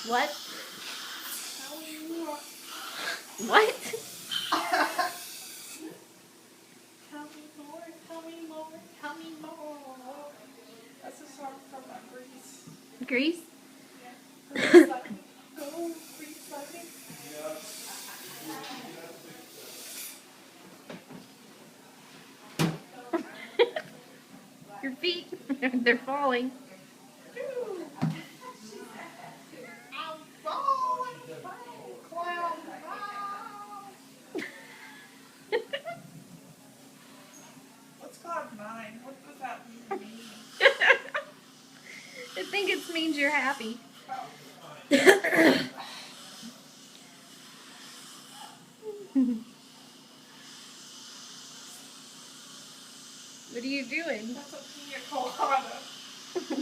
What? Tell me more. What? Tell me more, tell me more, tell me more. That's a song from Grease. Grease? Yeah. Grease lightning. Go, Grease lightning. Your feet, they're falling. I'm falling from cloud nine. What's cloud nine? What does that mean? I think it means you're happy. What are you doing? That's a pina colada.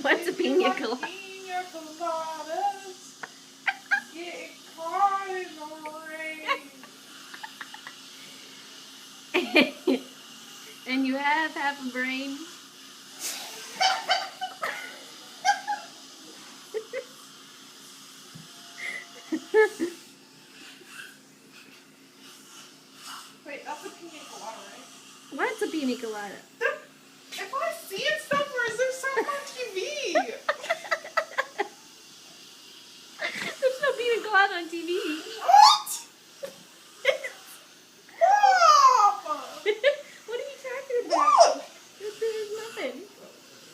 What's a pina colada? Pina coladas get caught in the rain. And you have half a brain. Wait, that's a pina colada, right? What's a pina colada? If I see it somewhere, is there something on TV? There's no pina colada on TV. What? Mom! What are you talking about? Look! There's nothing.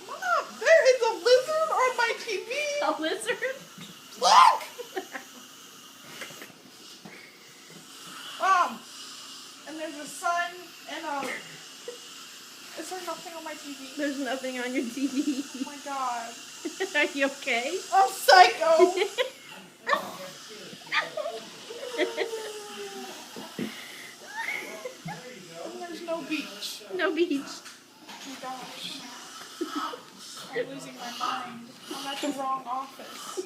Mom, there is a lizard on my TV. A lizard? Look! And there's a sun and a... Is there nothing on my TV? There's nothing on your TV. Oh my god. Are you okay? I'm psycho! And there's no beach. No beach. Oh my gosh. I'm losing my mind. I'm at the wrong office.